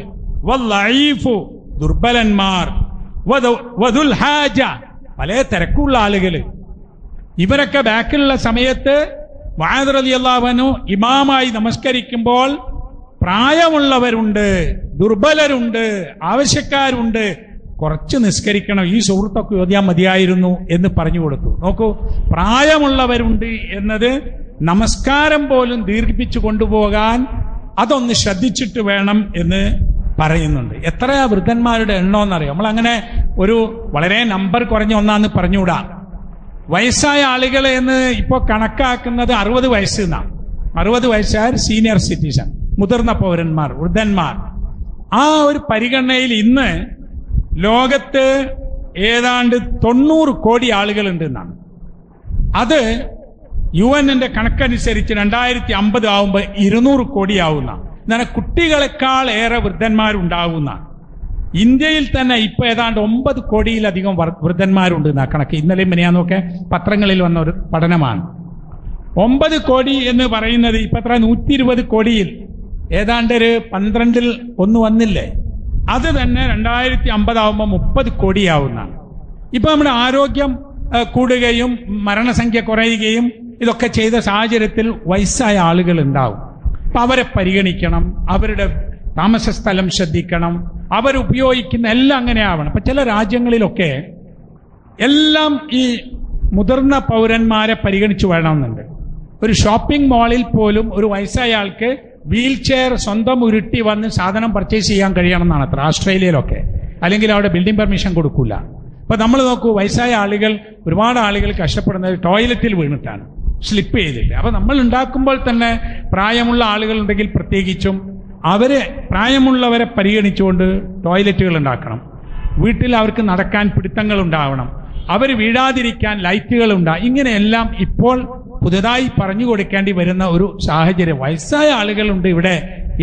S1: വല്ലഈഫു, ദുർബലന്മാർ, വദുൽ ഹാജ, പല തിരക്കുള്ള ആളുകൾ. ഇവരൊക്കെ ബാക്കിലുള്ള സമയത്ത് മുആദ് റളിയല്ലാഹു അൻഹു ഇമാമായി നമസ്കരിക്കുമ്പോൾ പ്രായമുള്ളവരുണ്ട്, ദുർബലരുണ്ട്, ആവശ്യക്കാരുണ്ട്, കുറച്ച് നിസ്കരിക്കണം, ഈ സുഹൃത്തൊക്കെ ഓതിയാൽ മതിയായിരുന്നു എന്ന് പറഞ്ഞു കൊടുത്തു. നോക്കൂ, പ്രായമുള്ളവരുണ്ട് എന്നത് നമസ്കാരം പോലും ദീർഘിപ്പിച്ചു കൊണ്ടുപോകാൻ അതൊന്ന് ശ്രദ്ധിച്ചിട്ട് വേണം എന്ന് പറയുന്നുണ്ട്. എത്രയാ വൃദ്ധന്മാരുടെ എണ്ണമെന്നറിയാം. നമ്മളങ്ങനെ ഒരു വളരെ നമ്പർ കുറഞ്ഞ ഒന്നാന്ന് പറഞ്ഞുകൂടാ. വയസ്സായ ആളുകൾ എന്ന് ഇപ്പോൾ കണക്കാക്കുന്നത് 60 വയസ്സ് എന്നാണ്. 60 വയസ്സായ സീനിയർ സിറ്റിസൺ, മുതിർന്ന പൗരന്മാർ, വൃദ്ധന്മാർ. ആ ഒരു പരിഗണനയിൽ ഇന്ന് ലോകത്ത് ഏതാണ്ട് 90 കോടി ആളുകളുണ്ട് എന്നാണ്. അത് UN-ന്റെ കണക്കനുസരിച്ച് 2050 ആവുമ്പോൾ 200 കോടിയാവുന്ന, എന്നാൽ കുട്ടികളെക്കാൾ ഏറെ വൃദ്ധന്മാരുണ്ടാവുന്ന. ഇന്ത്യയിൽ തന്നെ ഇപ്പൊ ഏതാണ്ട് 9 കോടിയിലധികം വൃദ്ധന്മാരുണ്ട് എന്നാ കണക്ക്. ഇന്നലെയും മിനിയാന്നൊക്കെ പത്രങ്ങളിൽ വന്ന ഒരു പഠനമാണ്. 9 കോടി എന്ന് പറയുന്നത് ഇപ്പൊ എത്ര 120 കോടിയിൽ ഏതാണ്ട് ഒരു 12ൽ 1 വന്നില്ലേ? അത് തന്നെ 2050 ആവുമ്പോൾ 30 കോടിയാവുന്നതാണ്. ഇപ്പൊ നമ്മുടെ ആരോഗ്യം കൂടുകയും മരണസംഖ്യ കുറയുകയും ഇതൊക്കെ ചെയ്ത സാഹചര്യത്തിൽ വയസ്സായ ആളുകൾ ഉണ്ടാവും. അപ്പൊ അവരെ പരിഗണിക്കണം, അവരുടെ താമസ സ്ഥലം ശ്രദ്ധിക്കണം, അവരുപയോഗിക്കുന്ന എല്ലാം അങ്ങനെ ആവണം. അപ്പൊ ചില രാജ്യങ്ങളിലൊക്കെ എല്ലാം ഈ മുതിർന്ന പൗരന്മാരെ പരിഗണിച്ചു വേണമെന്നുണ്ട്. ഒരു ഷോപ്പിംഗ് മാളിൽ പോലും ഒരു വയസ്സായ ആൾക്ക് വീൽ ചെയർ സ്വന്തം ഉരുട്ടി വന്ന് സാധനം പർച്ചേസ് ചെയ്യാൻ കഴിയണം എന്നാണ് അത്ര ഓസ്ട്രേലിയയിലൊക്കെ. അല്ലെങ്കിൽ അവിടെ ബിൽഡിംഗ് പെർമിഷൻ കൊടുക്കൂല. അപ്പൊ നമ്മൾ നോക്കൂ, വയസ്സായ ആളുകൾ, ഒരുപാട് ആളുകൾ കഷ്ടപ്പെടുന്നത് ടോയ്ലറ്റിൽ വീണിട്ടാണ്, സ്ലിപ്പ് ചെയ്തിട്ട്. അപ്പൊ നമ്മൾ ഉണ്ടാക്കുമ്പോൾ തന്നെ പ്രായമുള്ള ആളുകളുണ്ടെങ്കിൽ പ്രത്യേകിച്ചും അവരെ, പ്രായമുള്ളവരെ പരിഗണിച്ചുകൊണ്ട് ടോയ്ലറ്റുകൾ ഉണ്ടാക്കണം. വീട്ടിൽ അവർക്ക് നടക്കാൻ പിടുത്തങ്ങൾ ഉണ്ടാവണം, അവർ വീഴാതിരിക്കാൻ ലൈറ്റുകൾ ഉണ്ടാകും. ഇങ്ങനെയെല്ലാം ഇപ്പോൾ പുതുതായി പറഞ്ഞു കൊടുക്കേണ്ടി വരുന്ന ഒരു സാഹചര്യം. വയസ്സായ ആളുകളുണ്ട് ഇവിടെ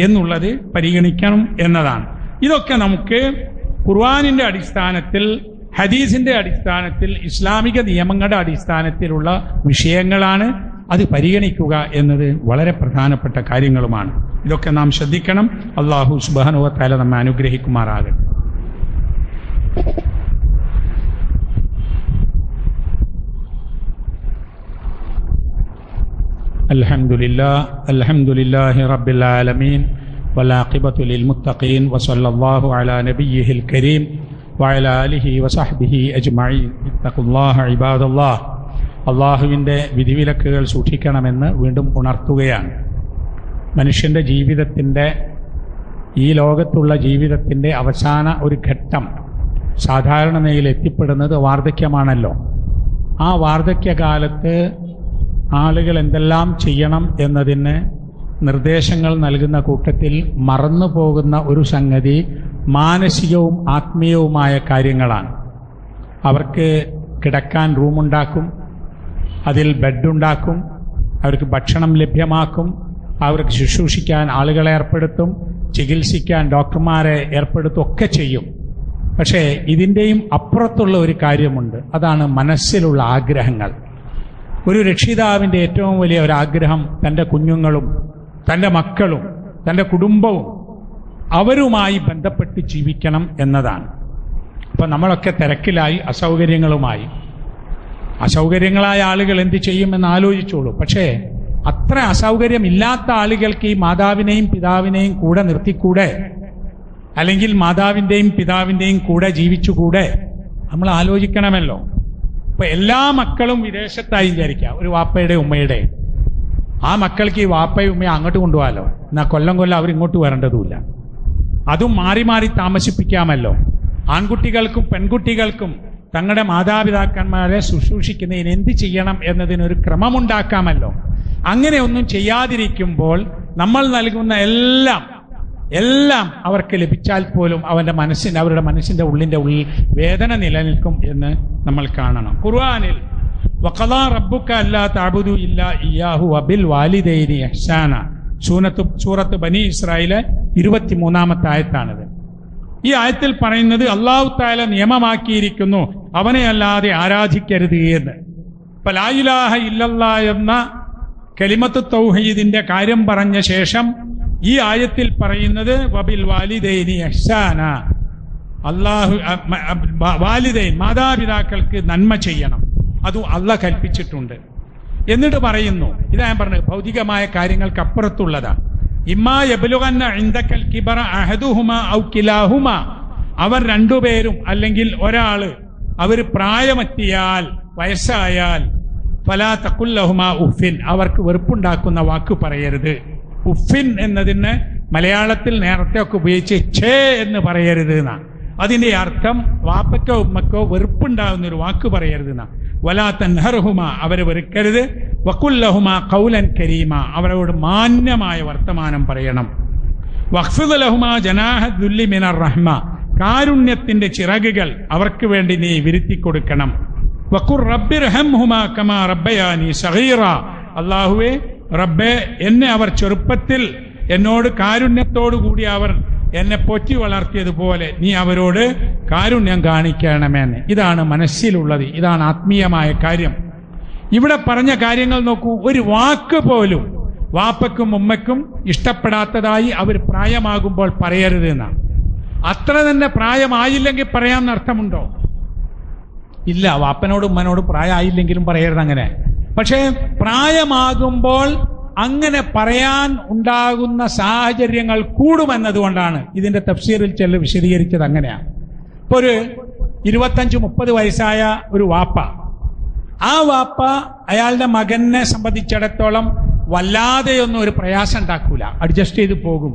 S1: എന്നുള്ളത് പരിഗണിക്കണം എന്നതാണ്. ഇതൊക്കെ നമുക്ക് ഖുർആനിന്റെ അടിസ്ഥാനത്തിൽ, ഹദീസിന്റെ അടിസ്ഥാനത്തിൽ, ഇസ്ലാമിക നിയമങ്ങളുടെ അടിസ്ഥാനത്തിലുള്ള വിഷയങ്ങളാണ്. അത് പരിഗണിക്കുക എന്നത് വളരെ പ്രധാനപ്പെട്ട കാര്യങ്ങളുമാണ്. ഇതൊക്കെ നാം ശ്രദ്ധിക്കണം. അല്ലാഹു സുബ്ഹാനഹു വ തആല നമ്മെ അനുഗ്രഹിക്കുമാറാകട്ടെ. അൽഹംദുലില്ലാഹി റബ്ബിൽ ആലമീൻ വലാഖിബത്തു ലിൽ മുത്തഖീൻ വസല്ലല്ലാഹു അലാ നബിയ്യിഹിൽ കരീം വഅലാ ആലിഹി വസഹ്ബിഹി അജ്മഈൻ. ഇത്തഖുല്ലാഹ ഇബാദല്ലാഹ്. അള്ളാഹുവിൻ്റെ വിധിവിലക്കുകൾ സൂക്ഷിക്കണമെന്ന് വീണ്ടും ഉണർത്തുകയാണ്. മനുഷ്യൻ്റെ ജീവിതത്തിൻ്റെ, ഈ ലോകത്തുള്ള ജീവിതത്തിൻ്റെ അവസാന ഒരു ഘട്ടം സാധാരണ നിലയിൽ എത്തിപ്പെടുന്നത് വാർദ്ധക്യമാണല്ലോ. ആ വാർദ്ധക്യകാലത്ത് ആളുകൾ എന്തെല്ലാം ചെയ്യണം എന്നതിന് നിർദ്ദേശങ്ങൾ നൽകുന്ന കൂട്ടത്തിൽ മറന്നു പോകുന്ന ഒരു സംഗതി മാനസികവും ആത്മീയവുമായ കാര്യങ്ങളാണ്. അവർക്ക് കിടക്കാൻ റൂമുണ്ടാക്കും, അതിൽ ബെഡുണ്ടാക്കും, അവർക്ക് ഭക്ഷണം ലഭ്യമാക്കും, അവർക്ക് ശുശ്രൂഷിക്കാൻ ആളുകളെ ഏർപ്പെടുത്തും, ചികിത്സിക്കാൻ ഡോക്ടർമാരെ ഏർപ്പെടുത്തും, ഒക്കെ ചെയ്യും. പക്ഷേ ഇതിൻ്റെയും അപ്പുറത്തുള്ള ഒരു കാര്യമുണ്ട്. അതാണ് മനസ്സിലുള്ള ആഗ്രഹങ്ങൾ. ഒരു രക്ഷിതാവിൻ്റെ ഏറ്റവും വലിയ ഒരാഗ്രഹം തൻ്റെ കുഞ്ഞുങ്ങളും തൻ്റെ മക്കളും തൻ്റെ കുടുംബവും അവരുമായി ബന്ധപ്പെട്ട് ജീവിക്കണം എന്നതാണ്. അപ്പം നമ്മളൊക്കെ തിരക്കിലായി, അസൗകര്യങ്ങളായ ആളുകൾ എന്ത് ചെയ്യുമെന്ന് ആലോചിച്ചോളൂ. പക്ഷേ അത്ര അസൗകര്യമില്ലാത്ത ആളുകൾക്ക് ഈ മാതാവിനെയും പിതാവിനെയും കൂടെ നിർത്തിക്കൂടെ? അല്ലെങ്കിൽ മാതാവിൻ്റെയും പിതാവിൻ്റെയും കൂടെ ജീവിച്ചുകൂടെ? നമ്മൾ ആലോചിക്കണമല്ലോ. ഇപ്പൊ എല്ലാ മക്കളും വിദേശത്തായി വിചാരിക്കുക, ഒരു വാപ്പയുടെ ഉമ്മയുടെ. ആ മക്കൾക്ക് ഈ വാപ്പയും ഉമ്മയും അങ്ങോട്ട് കൊണ്ടുപോകാമല്ലോ, എന്നാൽ കൊല്ലം അവർ ഇങ്ങോട്ട് വരേണ്ടതുമില്ല. അതും മാറി മാറി താമസിപ്പിക്കാമല്ലോ. ആൺകുട്ടികൾക്കും പെൺകുട്ടികൾക്കും തങ്ങളുടെ മാതാപിതാക്കന്മാരെ ശുശ്രൂഷിക്കുന്നതിന് എന്ത് ചെയ്യണം എന്നതിനൊരു ക്രമമുണ്ടാക്കാമല്ലോ. അങ്ങനെ ഒന്നും ചെയ്യാതിരിക്കുമ്പോൾ നമ്മൾ നൽകുന്ന എല്ലാം അവർക്ക് ലഭിച്ചാൽ പോലും അവരുടെ മനസ്സിന്റെ ഉള്ളിന്റെ ഉള്ളിൽ വേദന നിലനിൽക്കും എന്ന് നമ്മൾ കാണണം. ഖുർആനിൽ വഖദാ റബ്ബുക അല്ലാ തഅബുദു ഇല്ലാ ഇയ്യാഹു വബിൽ വാലിദൈനി ഇഹ്സാന, സൂറത്ത് ബനി ഇസ്രായേൽ 23-ാമത്തെ ആയത്താണിത്. ഈ ആയത്തിൽ പറയുന്നത് അല്ലാഹു തആല നിയമമാക്കിയിരിക്കുന്നു അവനെ അല്ലാതെ ആരാധിക്കരുത് എന്ന്. അപ്പോൾ ലാ ഇലാഹ ഇല്ലല്ലാഹ് എന്ന കലിമത്ത് തൗഹീദിന്റെ കാര്യം പറഞ്ഞ ശേഷം ഈ ആയത്തിൽ പറയുന്നത് വബിൽ വാലിദൈനി ഇഹ്സാന, വാലിദൈൻ മാതാപിതാക്കൾക്ക് നന്മ ചെയ്യണം, അതും അല്ലാഹ് കൽപ്പിച്ചിട്ടുണ്ട്. എന്നിട്ട് പറയുന്നു, ഇതാ ഞാൻ പറഞ്ഞത് ഭൗതികമായ കാര്യങ്ങൾക്ക് അപ്പുറത്തുള്ളതാണ്. ഇമ്മാ യബ്ലുഗന്ന ഇൻദകൽ കിബറ അഹദുഹുമാ ഔ കിലാഹുമാ, അവർ രണ്ടുപേരും അല്ലെങ്കിൽ ഒരാള് അവർ പ്രായമെത്തിയാൽ, വയസ്സായാൽ, ഫലാ തഖുൽ ലഹുമാ ഉഫിൻ, അവർക്ക് വെറുപ്പുണ്ടാക്കുന്ന വാക്ക് പറയരുത്. ഉഫിൻ എന്നതിന് മലയാളത്തിൽ നേരത്തെ ഒക്കെ ഉപയോഗിച്ച് ഛേ എന്ന് പറയരുത് എന്നാണ്. അതിന്റെ അർത്ഥം വാപ്പയ്ക്കോ ഉമ്മക്കോ വെറുപ്പുണ്ടാകുന്ന ഒരു വാക്ക് പറയരുതെന്ന. വലാ തൻഹർഹുമ, അവരെ വെറുക്കരുത്. വഖുൽ ലഹുമാ ഖൗലൻ കരീമ, അവരോട് മാന്യമായ വർത്തമാനം പറയണം. വഖ്ഫിദ് ലഹുമാ ജനാഹ ദുല്ലി മിനർ റഹ്മ, കാരുണ്യത്തിന്റെ ചിറകുകൾ അവർക്ക് വേണ്ടി നീ വിരുത്തി കൊടുക്കണം. വഖുർ റബ്ബിർഹംഹുമാ കമാ റബ്ബയാനി സഗീറ, അല്ലാഹുവേ റബ്ബേ എന്നെ അവർ ചെറുപ്പത്തിൽ എന്നോട് കാരുണ്യത്തോടു കൂടി അവർ എന്നെ പൊറ്റി വളർത്തിയതുപോലെ നീ അവരോട് കാരുണ്യം കാണിക്കണമെന്ന്. ഇതാണ് മനസ്സിലുള്ളത്, ഇതാണ് ആത്മീയമായ കാര്യം. ഇവിടെ പറഞ്ഞ കാര്യങ്ങൾ നോക്കൂ. ഒരു വാക്ക് പോലും വാപ്പയ്ക്കും ഉമ്മയ്ക്കും ഇഷ്ടപ്പെടാത്തതായി അവർ പ്രായമാകുമ്പോൾ പറയരുത് എന്നാണ്. അത്ര തന്നെ പ്രായമായില്ലെങ്കിൽ പറയാൻ അർത്ഥമുണ്ടോ? ഇല്ല, വാപ്പനോടും ഉമ്മനോടും പ്രായമായില്ലെങ്കിലും പറയരുത് അങ്ങനെ. പക്ഷേ പ്രായമാകുമ്പോൾ അങ്ങനെ പറയാൻ ഉണ്ടാകുന്ന സാഹചര്യങ്ങൾ കൂടുമെന്നതുകൊണ്ടാണ് ഇതിന്റെ തഫ്സീറിൽ ചില വിശദീകരിച്ചത് അങ്ങനെയാണ്. ഇപ്പൊ ഒരു 25-30 വയസ്സായ ഒരു വാപ്പ, ആ വാപ്പ അയാളുടെ മകനെ സംബന്ധിച്ചിടത്തോളം വല്ലാതെയൊന്നും ഒരു പ്രയാസം ഉണ്ടാക്കൂല, അഡ്ജസ്റ്റ് ചെയ്ത് പോകും.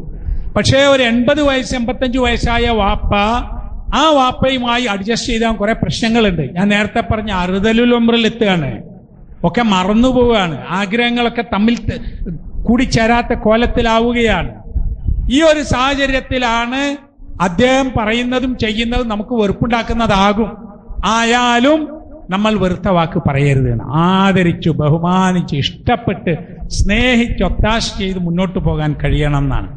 S1: പക്ഷേ ഒരു 80 വയസ്സ് 85 വയസ്സായ വാപ്പ, ആ വാപ്പയുമായി അഡ്ജസ്റ്റ് ചെയ്താൽ കുറെ പ്രശ്നങ്ങളുണ്ട്. ഞാൻ നേരത്തെ പറഞ്ഞ അറുതലുൽ ഉംറയിൽ എത്തുകയാണ്, ഒക്കെ മറന്നുപോവുകയാണ്, ആഗ്രഹങ്ങളൊക്കെ തമ്മിൽ കൂടിച്ചേരാത്ത കോലത്തിലാവുകയാണ്. ഈ ഒരു സാഹചര്യത്തിലാണ് അദ്ദേഹം പറയുന്നതും ചെയ്യുന്നതും നമുക്ക് വെറുപ്പുണ്ടാക്കുന്നതാകും. ആയാലും നമ്മൾ വെറുത്ത വാക്ക് പറയരുത്. ആദരിച്ചു, ബഹുമാനിച്ച്, ഇഷ്ടപ്പെട്ട്, സ്നേഹിച്ച്, ഒത്താശ ചെയ്ത് മുന്നോട്ട് പോകാൻ കഴിയണം എന്നാണ്.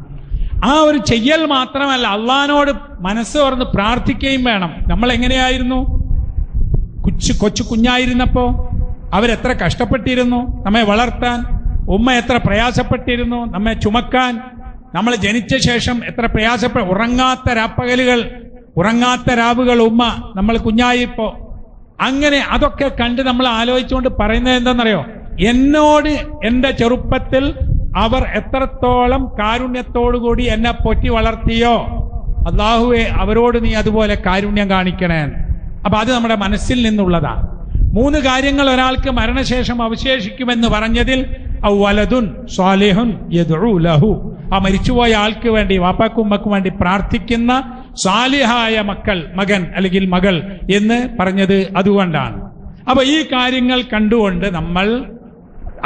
S1: ആ ഒരു ചെയ്യൽ മാത്രമല്ല, അള്ളാഹിനോട് മനസ്സ് തുറന്ന് പ്രാർത്ഥിക്കുകയും വേണം. നമ്മൾ എങ്ങനെയായിരുന്നു കൊച്ചു കുഞ്ഞായിരുന്നപ്പോ? അവരെത്ര കഷ്ടപ്പെട്ടിരുന്നു നമ്മെ വളർത്താൻ, ഉമ്മ എത്ര പ്രയാസപ്പെട്ടിരുന്നു നമ്മെ ചുമക്കാൻ, നമ്മൾ ജനിച്ച ശേഷം എത്ര ഉറങ്ങാത്ത രാപ്പകലുകൾ, ഉറങ്ങാത്ത രാവുകൾ ഉമ്മ നമ്മൾ കുഞ്ഞായിപ്പോ. അങ്ങനെ അതൊക്കെ കണ്ട് നമ്മൾ ആലോചിച്ചുകൊണ്ട് പറയുന്നത് എന്താണെന്നറിയോ? എന്നോട് എന്റെ ചെറുപ്പത്തിൽ അവർ എത്രത്തോളം കാരുണ്യത്തോടുകൂടി എന്നെ പൊറ്റി വളർത്തിയോ, അല്ലാഹുവേ അവരോട് നീ അതുപോലെ കാരുണ്യം കാണിക്കണേ. അപ്പൊ അത് നമ്മുടെ മനസ്സിൽ നിന്നുള്ളതാണ്. 3 കാര്യങ്ങൾ ഒരാൾക്ക് മരണശേഷം അവശേഷിക്കുമെന്ന് പറഞ്ഞതിൽ അവലദുൻ സ്വാലിഹുൻ യദ്ഉ ലഹു, ആ മരിച്ചുപോയ ആൾക്ക് വേണ്ടി, വാപ്പാക്കും ഉമ്മക്കും വേണ്ടി പ്രാർത്ഥിക്കുന്ന സാലിഹായ മകൻ അല്ലെങ്കിൽ മകൾ എന്ന് പറഞ്ഞത് അതുകൊണ്ടാണ്. അപ്പൊ ഈ കാര്യങ്ങൾ കണ്ടുകൊണ്ട് നമ്മൾ,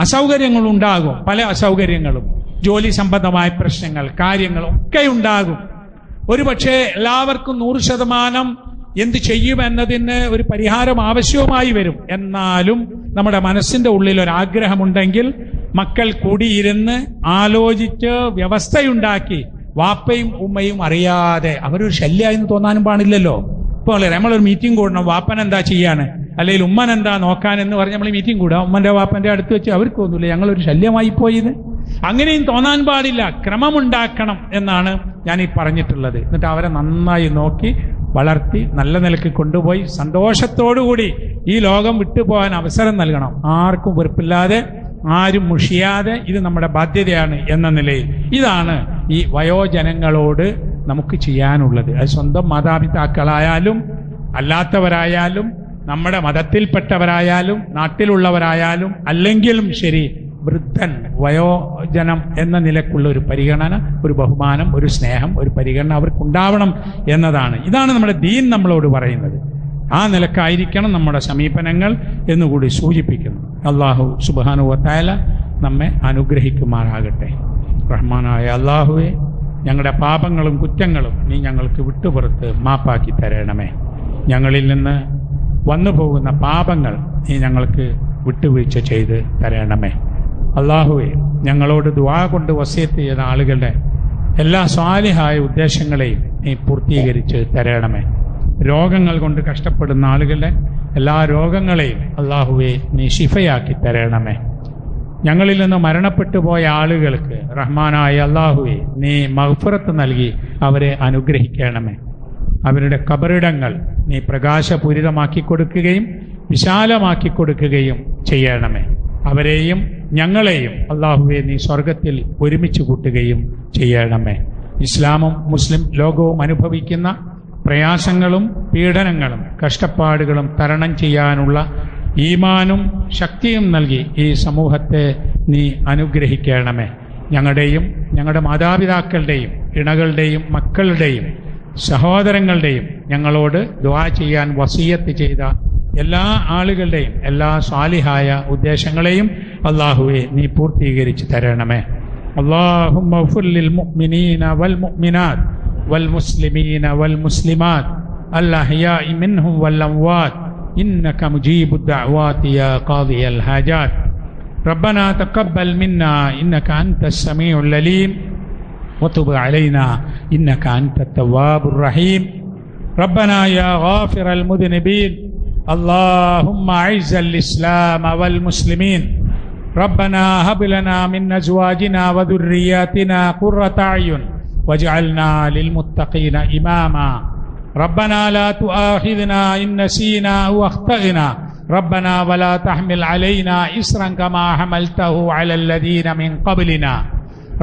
S1: അസൗകര്യങ്ങൾ ഉണ്ടാകും, പല അസൗകര്യങ്ങളും, ജോലി സംബന്ധമായ പ്രശ്നങ്ങൾ, കാര്യങ്ങൾ ഒക്കെ ഉണ്ടാകും. ഒരുപക്ഷെ എല്ലാവർക്കും 100% എന്ത് ചെയ്യുമെന്നതിന് ഒരു പരിഹാരം ആവശ്യവുമായി വരും. എന്നാലും നമ്മുടെ മനസ്സിന്റെ ഉള്ളിൽ ഒരാഗ്രഹമുണ്ടെങ്കിൽ മക്കൾ കൂടിയിരുന്ന് ആലോചിച്ച് വ്യവസ്ഥയുണ്ടാക്കി, വാപ്പയും ഉമ്മയും അറിയാതെ, അവരൊരു ശല്യമായെന്ന് തോന്നാനും പാടില്ലല്ലോ. ഇപ്പോൾ നമ്മളൊരു മീറ്റിംഗ് കൂടണം, വാപ്പൻ എന്താ ചെയ്യാണ് അല്ലെങ്കിൽ ഉമ്മൻ എന്താ നോക്കാൻ എന്ന് പറഞ്ഞ് നമ്മൾ മീറ്റിംഗ് കൂടുക, ഉമ്മന്റെ വാപ്പന്റെ അടുത്ത് വെച്ച് അവർക്ക് തോന്നില്ല ഞങ്ങളൊരു ശല്യമായി പോയത്. അങ്ങനെയും തോന്നാൻ പാടില്ല. ക്രമമുണ്ടാക്കണം എന്നാണ് ഞാൻ ഈ പറഞ്ഞിട്ടുള്ളത്. എന്നിട്ട് അവരെ നന്നായി നോക്കി വളർത്തി നല്ല നിലയ്ക്ക് കൊണ്ടുപോയി സന്തോഷത്തോടുകൂടി ഈ ലോകം വിട്ടുപോകാൻ അവസരം നൽകണം. ആർക്കും വെറുപ്പില്ലാതെ, ആരും മുഷിയാതെ. ഇത് നമ്മുടെ ബാധ്യതയാണ് എന്ന നിലയിൽ. ഇതാണ് ഈ വയോജനങ്ങളോട് നമുക്ക് ചെയ്യാനുള്ളത്. അത് സ്വന്തം മാതാപിതാക്കളായാലും അല്ലാത്തവരായാലും നമ്മുടെ മതത്തിൽപ്പെട്ടവരായാലും നാട്ടിലുള്ളവരായാലും അല്ലെങ്കിലും ശരി, വൃദ്ധൻ, വയോജനം എന്ന നിലക്കുള്ള ഒരു പരിഗണന, ഒരു ബഹുമാനം, ഒരു സ്നേഹം, ഒരു പരിഗണന അവർക്കുണ്ടാവണം എന്നതാണ്. ഇതാണ് നമ്മുടെ ദീൻ നമ്മളോട് പറയുന്നത്. ആ നിലക്കായിരിക്കണം നമ്മുടെ സമീപനങ്ങൾ എന്നുകൂടി സൂചിപ്പിക്കുന്നു. അല്ലാഹു സുബ്ഹാനഹു വ തആല നമ്മെ അനുഗ്രഹിക്കുമാറാകട്ടെ. റഹ്മാനായ അല്ലാഹുവേ, ഞങ്ങളുടെ പാപങ്ങളും കുറ്റങ്ങളും നീ ഞങ്ങൾക്ക് വിട്ടുപുറത്ത് മാപ്പാക്കി തരണമേ. ഞങ്ങളിൽ നിന്ന് വന്നു പോകുന്ന പാപങ്ങൾ നീ ഞങ്ങൾക്ക് വിട്ടുവീഴ്ച ചെയ്ത് തരണമേ. അല്ലാഹുവേ, ഞങ്ങളോട് ദുആ കൊണ്ട് വസിയത്ത് ചെയ്ത ആളുകളുടെ എല്ലാ സ്വാലിഹായ ഉദ്ദേശങ്ങളെയും നീ പൂർത്തീകരിച്ച് തരണമേ. രോഗങ്ങൾ കൊണ്ട് കഷ്ടപ്പെടുന്ന ആളുകളുടെ എല്ലാ രോഗങ്ങളെയും അല്ലാഹുവേ നീ ശിഫയാക്കി തരണമേ. ഞങ്ങളിൽ നിന്ന് മരണപ്പെട്ടു പോയ ആളുകൾക്ക് റഹ്മാനായ അല്ലാഹുവേ നീ മഗ്ഫിറത്ത് നൽകി അവരെ അനുഗ്രഹിക്കണമേ. അവരുടെ ഖബറിടങ്ങൾ നീ പ്രകാശപൂരിതമാക്കി കൊടുക്കുകയും വിശാലമാക്കി കൊടുക്കുകയും ചെയ്യണമേ. അവരെയും ഞങ്ങളെയും അല്ലാഹുവേ നീ സ്വർഗത്തിൽ ഒരുമിച്ച് കൂട്ടുകയും ചെയ്യണമേ. ഇസ്ലാമും മുസ്ലിം ലോകവും അനുഭവിക്കുന്ന പ്രയാസങ്ങളും പീഡനങ്ങളും കഷ്ടപ്പാടുകളും തരണം ചെയ്യാനുള്ള ഈമാനും ശക്തിയും നൽകി ഈ സമൂഹത്തെ നീ അനുഗ്രഹിക്കണമേ. ഞങ്ങളുടെയും ഞങ്ങളുടെ മാതാപിതാക്കളുടെയും ഇണകളുടെയും മക്കളുടെയും സഹോദരങ്ങളുടെയും ഞങ്ങളോട് ദുആ ചെയ്യാൻ വസിയത്ത് ചെയ്ത എല്ലാ ആളുകളുടെയും എല്ലാ സാലിഹായ ഉദ്ദേശങ്ങളെയും അല്ലാഹുവേ നീ പൂർത്തീകരിച്ച് തരണമേ. اللهم اغفر للمؤمنين والمؤمنات والمسلمين والمسلمات الأحياء منهم والأموات إنك مجيب الدعوات يا قاضي الحاجات. ربنا تقبل منا إنك أنت السميع العليم وتب علينا إنك أنت التواب الرحيم. ربنا يا غافر المذنبين اللهم أعز الإسلام والمسلمين. ربنا هب لنا من أزواجنا وذرياتنا قرة أعين واجعلنا للمتقين إماما. ربنا لا تؤاخذنا إن نسينا أو أخطأنا. ربنا ولا تحمل علينا إصرا كما حملته على الذين من قبلنا.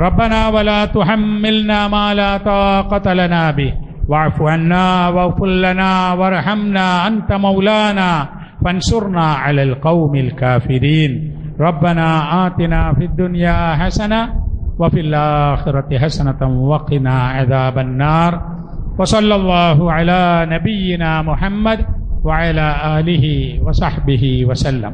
S1: ربنا ولا تحملنا ما لا طاقة لنا به واعف عنا واغفر لنا وارحمنا أنت مولانا فانصرنا على القوم الكافرين. ربنا آتنا في الدنيا حسنة وفي الآخرة حسنة وقنا عذاب النار. وصلى الله على نبينا محمد وعلى آله وصحبه وسلم.